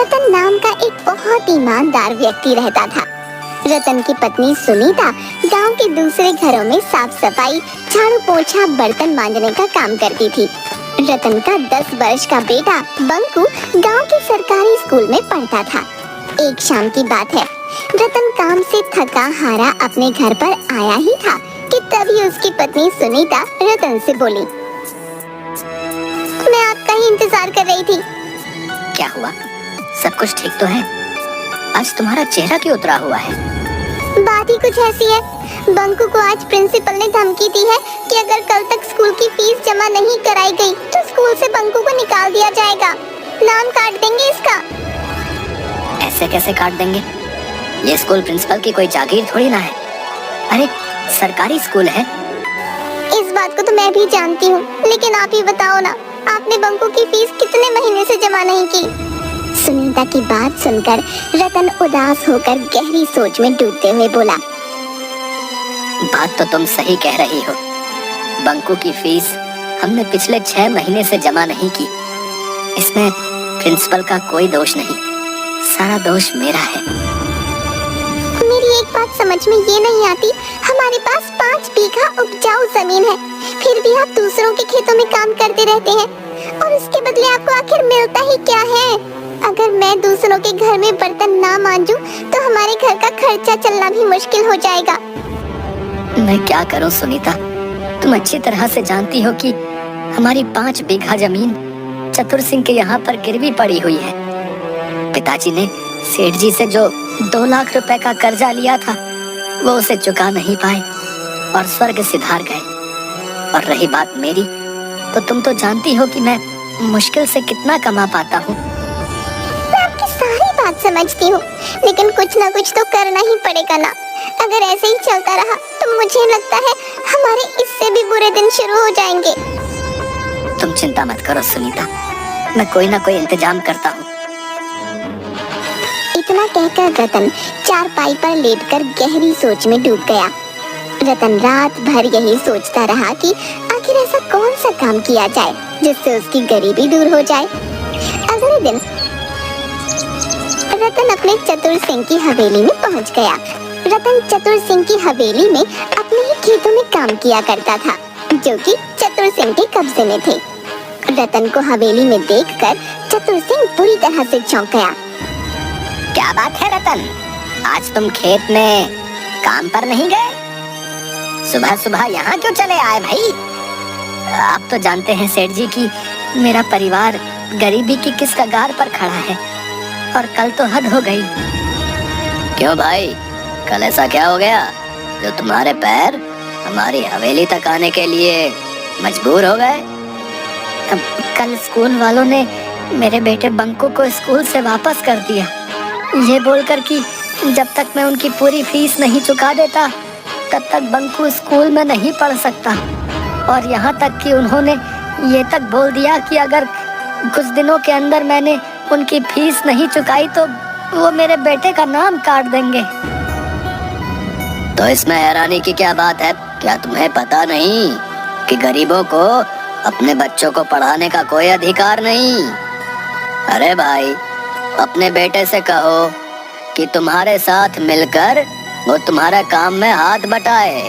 रतन नाम का एक बहुत ईमानदार व्यक्ति रहता था। रतन की पत्नी सुनीता गांव के दूसरे घरों में साफ सफाई, झाड़ू पोछा, बर्तन मांजने का काम करती थी। रतन का 10 वर्ष का बेटा बंकू गांव के सरकारी स्कूल में पढ़ता था। एक शाम की बात है, रतन काम से थका हारा अपने घर पर आया ही था कि तभी उसकी पत्नी सुनीता रतन से बोली, मैं आपका ही इंतजार कर रही थी। क्या हुआ? सब कुछ ठीक तो है? आज तुम्हारा चेहरा क्यों उतरा हुआ है? बात ही कुछ ऐसी है, बंकू को आज प्रिंसिपल ने धमकी दी है कि अगर कल तक स्कूल की फीस जमा नहीं कराई गई तो स्कूल से बंकू को निकाल दिया जाएगा। नाम काट देंगे इसका। ऐसे कैसे काट देंगे? ये स्कूल प्रिंसिपल की कोई जागीर थोड़ी ना है। अरे सरकारी स्कूल है। इस बात को तो मैं भी जानती हूँ, लेकिन आप ही बताओ ना, आपने बंकू की फीस कितने महीने से जमा नहीं की? सुनीता की बात सुनकर रतन उदास होकर गहरी सोच में डूबते हुए बोला, बात तो तुम सही कह रही हो। बंकू की फीस हमने पिछले 6 महीने से जमा नहीं की। इसमें प्रिंसिपल का कोई दोष नहीं, सारा दोष मेरा है। मेरी एक बात समझ में ये नहीं आती, हमारे पास 5 बीघा उपजाऊ जमीन है, फिर भी आप दूसरों के खेतों में काम करते रहते हैं और उसके बदले आपको आखिर मिलता ही क्या है? अगर मैं दूसरों के घर में बर्तन ना मांजूं तो हमारे घर का खर्चा चलना भी मुश्किल हो जाएगा। मैं क्या करूं सुनीता, तुम अच्छी तरह से जानती हो कि हमारी 5 बीघा जमीन चतुर सिंह के यहाँ पर गिरवी पड़ी हुई है। पिताजी ने सेठ जी से जो 2 लाख रुपए का कर्जा लिया था वो उसे चुका नहीं पाए और स्वर्ग सिधार गए। और रही बात मेरी, तो तुम तो जानती हो कि मैं मुश्किल से कितना कमा पाता हूँ। मैं आपकी सारी बात समझती हूँ, लेकिन कुछ ना कुछ तो करना ही पड़ेगा ना। अगर ऐसे ही चलता रहा तो मुझे लगता है हमारे इससे भी बुरे दिन शुरू हो जाएंगे। तुम चिंता मत करो सुनीता, मैं कोई ना कोई इंतजाम करता हूँ। इतना कहकर रतन चारपाई पर लेटकर गहरी सोच में डूब गया। रतन रात भर यही सोचता रहा कि आखिर ऐसा कौन सा काम किया जाए जिससे उसकी गरीबी दूर हो जाए। अगले दिन रतन अपने चतुर सिंह की हवेली में पहुंच गया। रतन चतुर सिंह की हवेली में अपने ही खेतों में काम किया करता था, जो कि चतुर सिंह के कब्जे में थे। रतन को हवेली में देखकर चतुर सिंह बुरी तरह से चौंक गया। क्या बात है रतन, आज तुम खेत में काम पर नहीं गए? सुबह सुबह यहाँ क्यों चले आए भाई? आप तो जानते हैं सेठ जी कि मेरा परिवार गरीबी की किस कगार पर खड़ा है और कल तो हद हो गई। क्यों भाई, कल ऐसा क्या हो गया जो तुम्हारे पैर हमारी हवेली तक आने के लिए मजबूर हो गए? कल स्कूल वालों ने मेरे बेटे बंकू को स्कूल से वापस कर दिया, ये बोलकर कि जब तक मैं उनकी पूरी फीस नहीं चुका देता तब तक बंकू स्कूल में नहीं पढ़ सकता। और यहाँ तक कि उन्होंने ये तक बोल दिया कि अगर कुछ दिनों के अंदर मैंने उनकी फीस नहीं चुकाई तो वो मेरे बेटे का नाम काट देंगे। तो इसमें हैरानी की क्या बात है? क्या तुम्हें पता नहीं कि गरीबों को अपने बच्चों को पढ़ाने का कोई अधिकार नहीं? अरे भाई, अपने बेटे से कहो कि तुम्हारे साथ मिलकर वो तुम्हारा काम में हाथ बटाए।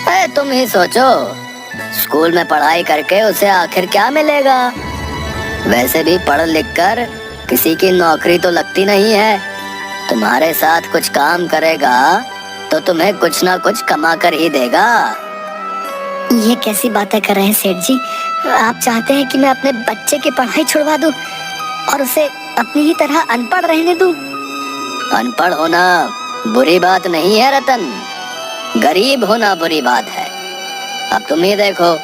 अरे तुम ही सोचो, स्कूल में पढ़ाई करके उसे आखिर क्या मिलेगा? वैसे भी पढ़ लिख कर किसी की नौकरी तो लगती नहीं है। तुम्हारे साथ कुछ काम करेगा तो तुम्हें कुछ ना कुछ कमा कर ही देगा। ये कैसी बातें कर रहे हैं सेठ जी? आप चाहते हैं कि मैं अपने बच्चे की पढ़ाई छुड़वा दूं और उसे अपनी ही तरह अनपढ़ रहने दूं? अनपढ़ होना बुरी बात नहीं है रतन, गरीब होना बुरी बात है। अब तुम ही देखो,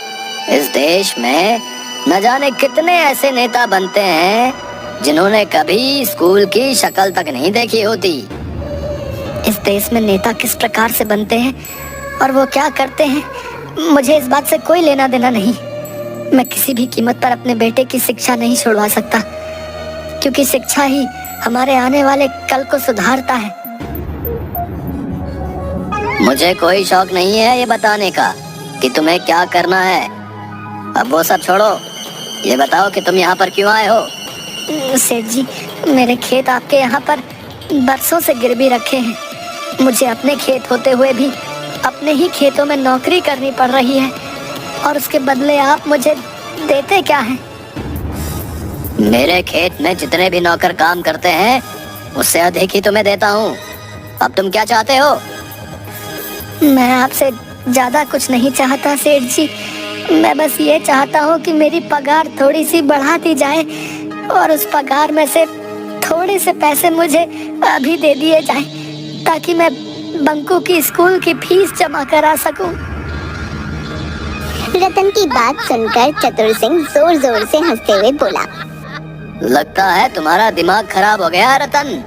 इस देश में न जाने कितने ऐसे नेता बनते हैं जिन्होंने कभी स्कूल की शक्ल तक नहीं देखी होती। इस देश में नेता किस प्रकार से बनते हैं और वो क्या करते हैं, मुझे इस बात से कोई लेना देना नहीं। मैं किसी भी कीमत पर अपने बेटे की शिक्षा नहीं छुड़वा सकता, क्योंकि शिक्षा ही हमारे आने वाले कल को सुधारता है। मुझे कोई शौक नहीं है ये बताने का कि तुम्हें क्या करना है। अब वो सब छोड़ो, ये बताओ कि तुम यहाँ पर क्यों आए हो? सेठ जी, मेरे खेत आपके यहाँ पर बरसों से गिरवी रखे हैं। मुझे अपने खेत होते हुए भी अपने ही खेतों में नौकरी करनी पड़ रही है, और उसके बदले आप मुझे देते क्या हैं? मेरे खेत में जितने भी नौकर काम करते हैं उससे अधिक ही तुम्हें देता हूँ। अब तुम क्या चाहते हो? मैं आपसे ज्यादा कुछ नहीं चाहता सेठ जी। मैं बस ये चाहता हूँ कि मेरी पगार थोड़ी सी बढ़ा दी जाए, और उस पगार में से थोड़े से पैसे मुझे अभी दे दिए जाए, ताकि मैं बंकू की स्कूल की फीस जमा करा सकूं। रतन की बात सुनकर चतुर सिंह जोर जोर से हंसते हुए बोला, लगता है तुम्हारा दिमाग खराब हो गया रतन,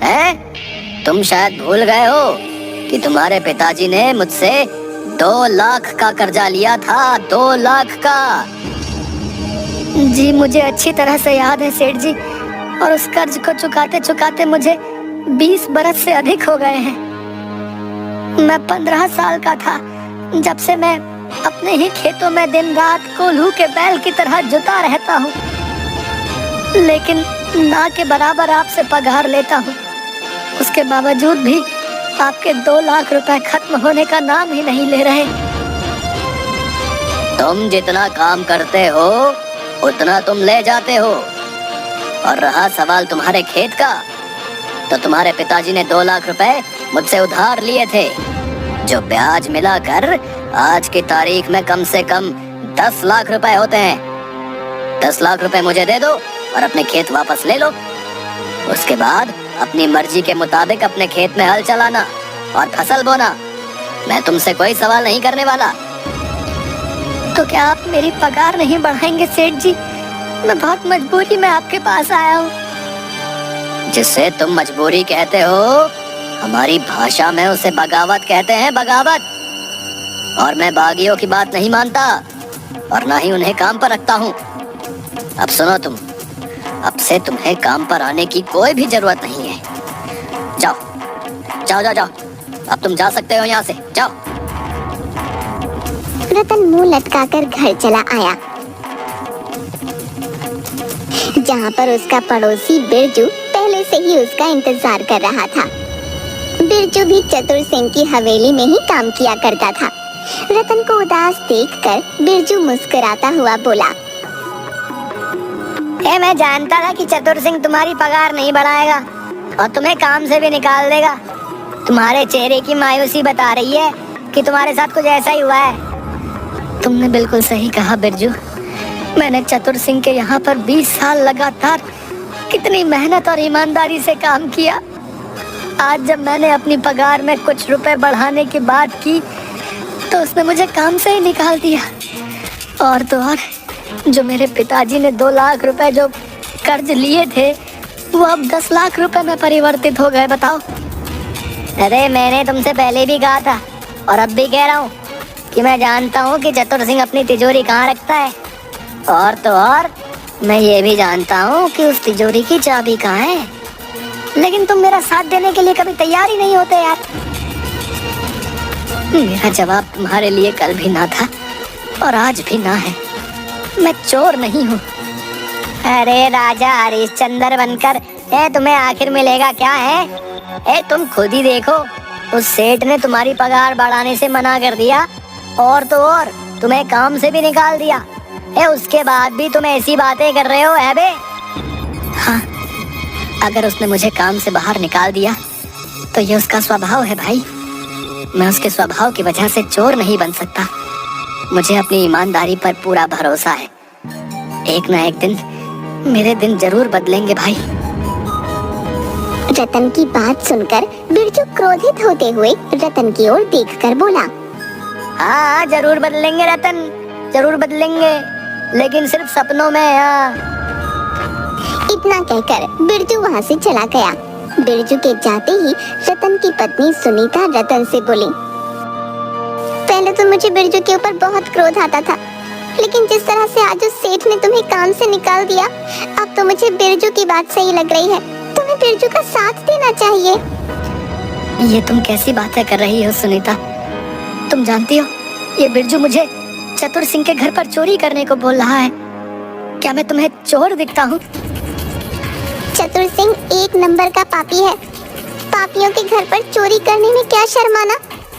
हैं? तुम शायद भूल गए हो कि तुम्हारे पिताजी ने मुझसे 2 लाख का कर्जा लिया था। 2 लाख का। जी मुझे अच्छी तरह से याद है सेठ जी, और उस कर्ज को चुकाते चुकाते मुझे 20 बरस से अधिक हो गए हैं। मैं 15 साल का था जब से मैं अपने ही खेतों में दिन रात कोल्हू के बैल की तरह जुता रहता हूँ, लेकिन ना के बराबर आपसे पगार लेता हूँ। उसके बावजूद भी आपके 2 लाख रुपए खत्म होने का नाम ही नहीं ले रहे। तुम जितना काम करते हो उतना तुम ले जाते हो, और रहा सवाल तुम्हारे खेत का, तो तुम्हारे पिताजी ने 2 लाख रुपए मुझसे उधार लिए थे, जो ब्याज मिलाकर आज की तारीख में कम से कम 10 लाख रुपए होते हैं। 10 लाख रुपए मुझे दे दो और अपने खेत वापस ले लो। उसके बाद अपनी मर्जी के मुताबिक अपने खेत में हल चलाना और फसल बोना। मैं तुमसे कोई सवाल नहीं करने वाला। तो क्या आप मेरी पगार नहीं बढ़ाएंगे सेठ जी? मैं बहुत मजबूरी में आपके पास आया हूँ। जिसे तुम मजबूरी कहते हो, हमारी भाषा में उसे बगावत कहते हैं, बगावत। और मैं बागियों की बात नहीं मानता, और ना ही उन्हें काम पर रखता हूँ। अब सुनो तुम, अब से तुम्हें काम पर आने की कोई भी जरूरत नहीं है। जाओ जाओ जाओ जाओ, अब तुम जा सकते हो यहाँ से, जाओ। रतन मुंह लटकाकर घर चला आया, जहाँ पर उसका पड़ोसी बिरजू पहले से ही उसका इंतजार कर रहा था। बिरजू भी चतुर सिंह की हवेली में ही काम किया करता था। रतन को उदास देखकर बिरजू मुस्कुराता हुआ बोला, मैं जानता था कि चतुर सिंह तुम्हारी पगार नहीं बढ़ाएगा और तुम्हें काम से भी निकाल देगा। तुम्हारे चेहरे की मायूसी बता रही है कि तुम्हारे साथ कुछ ऐसा ही हुआ है। तुमने बिल्कुल सही कहा बिरजू। मैंने चतुर सिंह के यहाँ पर 20 साल लगातार कितनी मेहनत और ईमानदारी से काम किया। आज जब मैंने अपनी पगार में कुछ रुपए बढ़ाने की बात की तो उसने मुझे काम से ही निकाल दिया। और तो और जो मेरे पिताजी ने 2 लाख रुपए जो कर्ज लिए थे वो अब 10 लाख रुपए में परिवर्तित हो गए। बताओ। अरे मैंने तुमसे पहले भी कहा था और अब भी कह रहा हूँ कि मैं जानता हूँ कि चतुर सिंह अपनी तिजोरी कहाँ रखता है, और तो और मैं ये भी जानता हूँ कि उस तिजोरी की चाबी कहाँ है। लेकिन तुम मेरा साथ देने के लिए कभी तैयार ही नहीं होते यार। मेरा जवाब तुम्हारे लिए कल भी ना था और आज भी ना है। मैं चोर नहीं हूँ। अरे राजा हरिश्चंद्र बनकर तुम्हें आखिर मिलेगा क्या है? तुम खुद ही देखो, उस सेठ ने तुम्हारी पगार बढ़ाने से मना कर दिया, और तो और तुम्हें काम से भी निकाल दिया। उसके बाद भी तुम ऐसी बातें कर रहे हो है बे? हाँ, अगर उसने मुझे काम से बाहर निकाल दिया तो ये उसका स्वभाव है भाई। मैं उसके स्वभाव की वजह से चोर नहीं बन सकता। मुझे अपनी ईमानदारी पर पूरा भरोसा है। एक ना एक दिन मेरे दिन जरूर बदलेंगे भाई। रतन की बात सुनकर बिरजू क्रोधित होते हुए रतन की ओर देखकर बोला, हाँ जरूर बदलेंगे रतन, जरूर बदलेंगे, लेकिन सिर्फ सपनों में। हाँ। इतना कहकर बिरजू वहाँ से चला गया। बिरजू के जाते ही रतन की पत्नी सुनीता रतन से बोली, पहले तो मुझे बिरजू के ऊपर बहुत क्रोध आता था, लेकिन जिस तरह से आज उस सेठ ने तुम्हें काम से निकाल दिया, अब तो मुझे बिरजू की बात सही लग रही है। तुम्हें बिरजू का साथ देना चाहिए। ये तुम कैसी बातें कर रही हो सुनीता? तुम जानती हो ये बिरजू मुझे चतुर सिंह के घर पर चोरी करने को बोल रहा है। क्या मैं तुम्हें चोर दिखता हूँ? चतुर सिंह एक नंबर का पापी है। पापियों के घर पर चोरी करने में क्या शर्माना।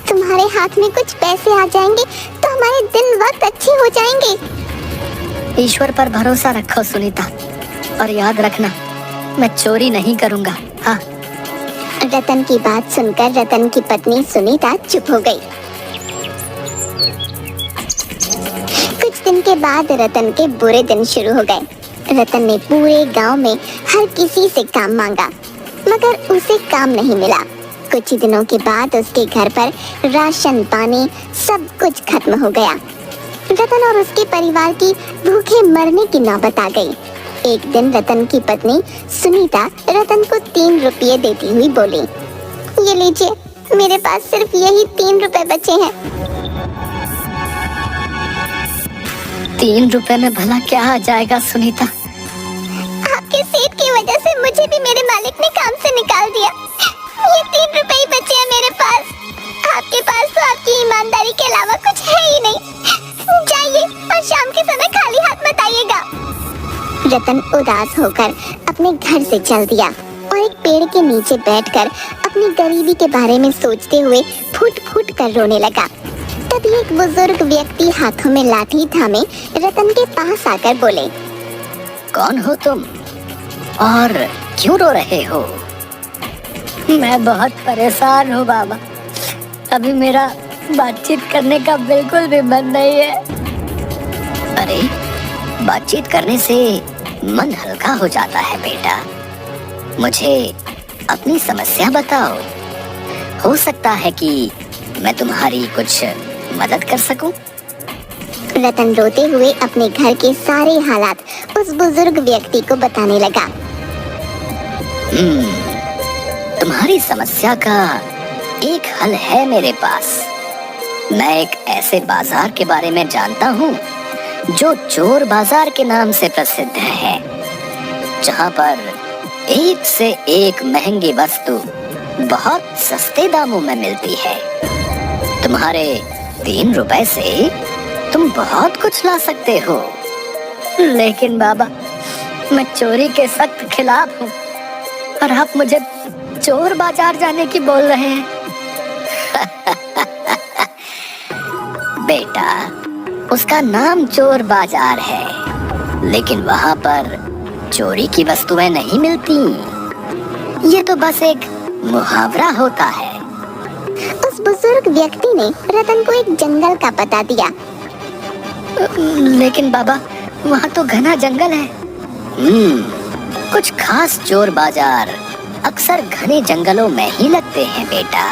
तुम्हारे हाथ में कुछ पैसे आ जाएंगे तो हमारे दिन वक्त अच्छे हो जाएंगे। ईश्वर पर भरोसा रखो सुनीता, और याद रखना मैं चोरी नहीं करूंगा। हाँ। रतन की बात सुनकर रतन की पत्नी सुनीता चुप हो गई। कुछ दिन के बाद रतन के बुरे दिन शुरू हो गए। रतन ने पूरे गांव में हर किसी से काम मांगा, मगर उसे काम नहीं मिला। कुछ ही दिनों के बाद उसके घर पर राशन पानी सब कुछ खत्म हो गया। रतन और उसके परिवार की भूखे मरने की नौबत आ गई। एक दिन रतन की पत्नी सुनीता रतन को 3 रुपये देती हुई बोली, ये लीजिए, मेरे पास सिर्फ यही 3 रुपए बचे हैं। 3 रुपए में भला क्या आ जाएगा सुनीता? आपके सेठ की वजह से मुझे भी मेरे मालिक ने काम से निकाल दिया। ये 3 रुपए ही बचे हैं मेरे पास। आपके पास तो आपकी ईमानदारी के अलावा कुछ है ही नहीं। जाइए और शाम के समय खाली हाथ मत आइएगा। रतन उदास होकर अपने घर से चल दिया और एक पेड़ के नीचे बैठकर अपनी गरीबी के बारे में सोचते हुए फूट फूट कर रोने लगा। तभी एक बुजुर्ग व्यक्ति हाथों में लाठी थामे रतन के पास आकर बोले, कौन हो तुम और क्यों रो रहे हो? मैं बहुत परेशान हूँ बाबा, अभी मेरा बातचीत करने का बिल्कुल भी मन नहीं है। अरे, बातचीत करने से मन हल्का हो जाता है बेटा। मुझे अपनी समस्या बताओ, हो सकता है कि मैं तुम्हारी कुछ मदद कर सकूं। रतन रोते हुए अपने घर के सारे हालात उस बुजुर्ग व्यक्ति को बताने लगा। तुम्हारी समस्या का एक हल है मेरे पास। मैं एक ऐसे बाजार के बारे में जानता हूँ जो चोर बाजार के नाम से प्रसिद्ध है, जहाँ पर एक से एक महंगी वस्तु बहुत सस्ते दामों में मिलती है। तुम्हारे 3 रुपए से तुम बहुत कुछ ला सकते हो। लेकिन बाबा, मैं चोरी के सख्त खिलाफ हूँ और आप मुझे चोर बाजार जाने की बोल रहे हैं। बेटा, उसका नाम चोर बाजार है, लेकिन वहाँ पर चोरी की वस्तुएं नहीं मिलती। ये तो बस एक मुहावरा होता है। उस बुजुर्ग व्यक्ति ने रतन को एक जंगल का पता दिया। लेकिन बाबा, वहाँ तो घना जंगल है। कुछ खास चोर बाजार अक्सर घने जंगलों में ही लगते हैं बेटा।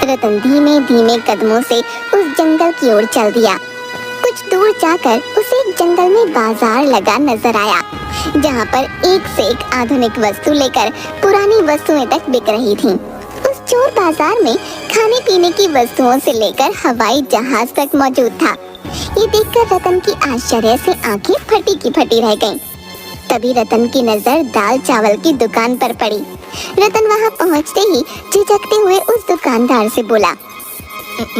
रतन धीमे धीमे कदमों से उस जंगल की ओर चल दिया। कुछ दूर जाकर उसे एक जंगल में बाजार लगा नजर आया, जहाँ पर एक से एक आधुनिक वस्तु लेकर पुरानी वस्तुएं तक बिक रही थीं। उस चोर बाजार में खाने पीने की वस्तुओं से लेकर हवाई जहाज तक मौजूद था। ये देखकर रतन की आश्चर्य से आंखें फटी की फटी रह गईं। तभी रतन की नजर दाल चावल की दुकान पर पड़ी। रतन वहां पहुंचते ही झिझकते हुए उस दुकानदार से बोला,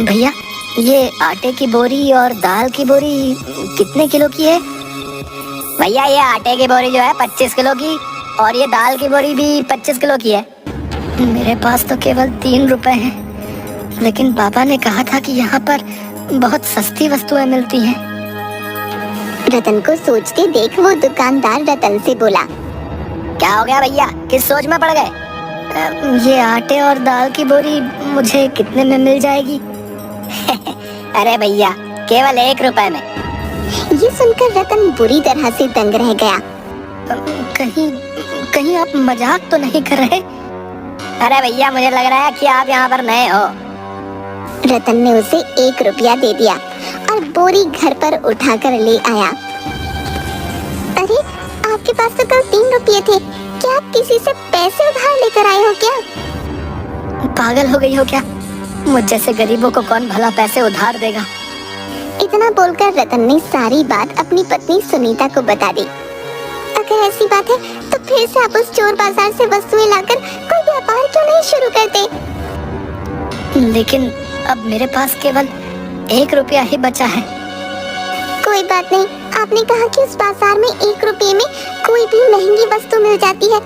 भैया, ये आटे की बोरी और दाल की बोरी कितने किलो की है? भैया, ये आटे की बोरी जो है 25 किलो की, और ये दाल की बोरी भी 25 किलो की है। मेरे पास तो केवल 3 रुपए हैं, लेकिन पापा ने कहा था कि यहाँ पर बहुत सस्ती वस्तुएं मिलती हैं। रतन को सोचते देख वो दुकानदार रतन से बोला, क्या हो गया भैया, किस सोच में पड़ गए? ये आटे और दाल की बोरी मुझे कितने में मिल जाएगी? अरे भैया, केवल 1 रुपए में। ये सुनकर रतन बुरी तरह से दंग रह गया। कहीं आप मजाक तो नहीं कर रहे? अरे भैया, मुझे लग रहा है कि आप यहाँ पर नए हो। रतन ने उसे 1 रुपया दे दिया और बोरी घर पर उठाकर ले आया। अरे, आपके पास तो कल 3 रुपये थे, क्या आप किसी से पैसे उधार लेकर आए हो क्या? पागल हो गई हो क्या? मुझ जैसे गरीबों को कौन भला पैसे उधार देगा? इतना बोलकर रतन ने सारी बात अपनी पत्नी सुनीता को बता दी। अगर ऐसी बात है तो फिर से आप उस चोर बाजार से वस्तुएं लाकर कोई व्यापार क्यों नहीं शुरू करते? लेकिन अब मेरे पास केवल 1 रुपया ही बचा है। कोई बात नहीं, आपने कहा कि उस बाजार में 1 रुपए में कोई भी महंगी वस्तु मिल जाती है।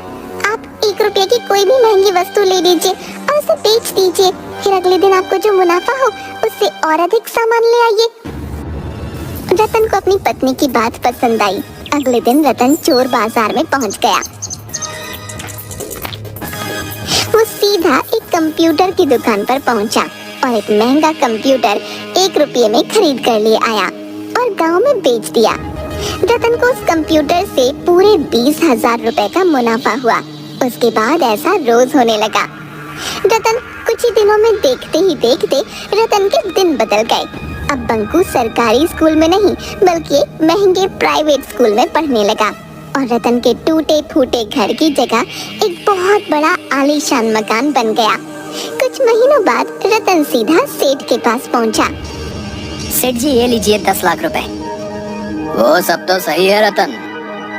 आप 1 रुपए की कोई भी महंगी वस्तु ले लीजिए और उसे बेच दीजिए। फिर अगले दिन आपको जो मुनाफा हो उससे और अधिक सामान ले आइए। रतन को अपनी पत्नी की बात पसंद आई। अगले दिन रतन चोर बाजार में पहुंच गया। वो सीधा एक कंप्यूटर की दुकान पर पहुंचा और एक महंगा कंप्यूटर 1 रुपये में खरीद कर ले आया और गांव में बेच दिया। रतन को उस कंप्यूटर से पूरे 20,000 रुपए का मुनाफा हुआ। उसके बाद ऐसा रोज होने लगा। रतन कुछ ही दिनों में देखते ही देखते रतन के दिन बदल गए। अब बंकू सरकारी स्कूल में नहीं बल्कि एक महंगे प्राइवेट स्कूल में पढ़ने लगा और रतन के टूटे फूटे घर की जगह एक बहुत बड़ा आलीशान मकान बन गया। कुछ महीनों बाद रतन सीधा सेठ के पास पहुंचा। सेठ जी, ये लीजिए 10 लाख रुपए। वो सब तो सही है रतन,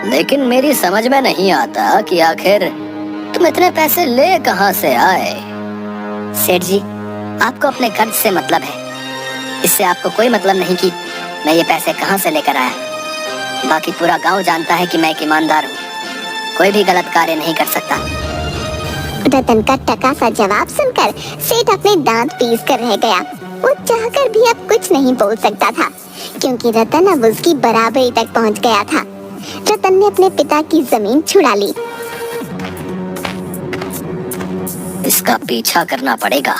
लेकिन मेरी समझ में नहीं आता कि आखिर तुम इतने पैसे ले कहां से आए। सेठ जी, आपको अपने कर्ज से मतलब है, इससे आपको कोई मतलब नहीं कि मैं ये पैसे कहां से लेकर आया। बाकी पूरा गांव जानता है कि मैं एक ईमानदार हूँ, कोई भी गलत कार्य नहीं कर सकता। रतन का टका सा जवाब सुनकर सेठ अपने दांत पीस कर रह गया। वो चाहकर भी अब कुछ नहीं बोल सकता था क्योंकि रतन अब उसकी बराबरी तक पहुंच गया था। रतन ने अपने पिता की जमीन छुड़ा ली। इसका पीछा करना पड़ेगा।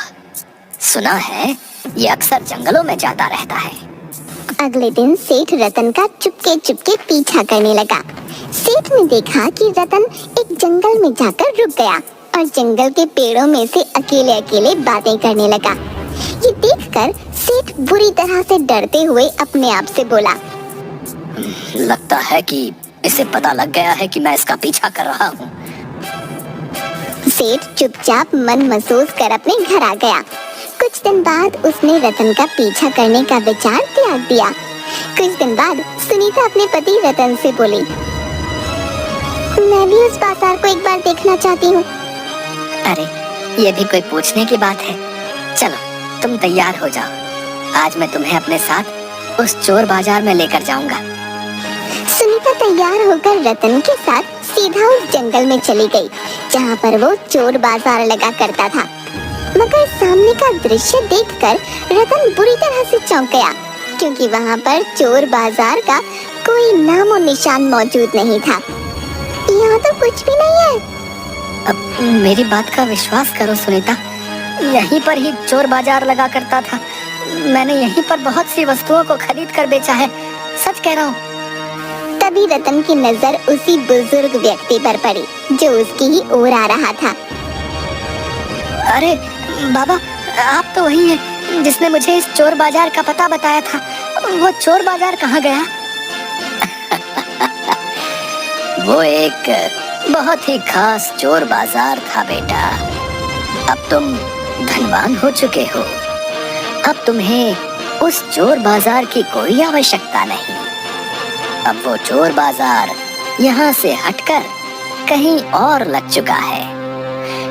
सुना है ये अक्सर जंगलों में जाता रहता है। अगले दिन सेठ रतन का चुपके चुपके पीछा करने लगा। सेठ ने देखा कि रतन एक जंगल में जाकर रुक गया और जंगल के पेड़ों में से अकेले अकेले बातें करने लगा। ये देखकर सेठ बुरी तरह से डरते हुए अपने आप से बोला, लगता है कि इसे पता लग गया है कि मैं इसका पीछा कर रहा हूँ। सेठ चुपचाप मन महसूस कर अपने घर आ गया। कुछ दिन बाद उसने रतन का पीछा करने का विचार त्याग दिया। कुछ दिन बाद सुनीता अपने पति रतन से बोली, मैं भी उस बाजार को एक बार देखना चाहती हूँ। अरे ये भी कोई पूछने की बात है। चलो तुम तैयार हो जाओ, आज मैं तुम्हें अपने साथ उस चोर बाजार में लेकर जाऊंगा। सुनीता तैयार होकर रतन के साथ सीधा उस जंगल में चली गई जहाँ पर वो चोर बाजार लगा करता था। मगर सामने का दृश्य देखकर रतन बुरी तरह से चौंक गया क्योंकि वहाँ पर चोर बाजार का कोई नामो निशान मौजूद नहीं था। यहाँ तो कुछ भी नहीं है। अब मेरी बात का विश्वास करो सुनीता, यहीं पर ही चोर बाजार लगा करता था। मैंने यहीं पर बहुत सी वस्तुओं को खरीद कर बेचा है, सच कह रहा हूँ। तभी रतन की नजर उसी बुजुर्ग व्यक्ति पर पड़ी जो उसकी ही ओर आ रहा था। अरे बाबा, आप तो वही हैं जिसने मुझे इस चोर बाजार का पता बताया था। वो चोर बाजार कहाँ गया? वो एक बहुत ही खास चोर बाजार था बेटा। अब तुम धनवान हो चुके हो, अब तुम्हें उस चोर बाजार की कोई आवश्यकता नहीं। अब वो चोर बाजार यहाँ से हटकर कहीं और लग चुका है,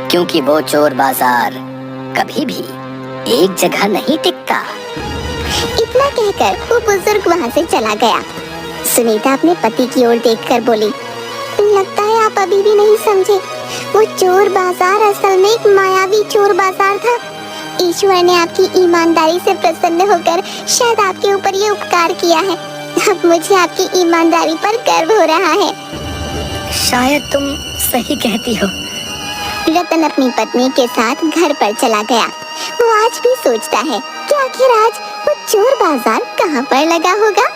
क्योंकि वो चोर बाजार कभी भी एक जगह नहीं टिकता। इतना कहकर वो बुजुर्ग वहाँ से चला गया। सुनीता अपने पति की ओर देखकर बोली, लगता है आप अभी भी नहीं समझे। वो चोर बाजार असल में एक मायावी चोर बाजार था। ईश्वर ने आपकी ईमानदारी से प्रसन्न होकर शायद आपके ऊपर ये उपकार किया है। अब मुझे आपकी ईमानदारी पर गर्व हो रहा है। शायद तुम सही कहती हो। रतन अपनी पत्नी के साथ घर पर चला गया। वो आज भी सोचता है कि आखिर आज वो चोर बाजार कहाँ पर लगा होगा।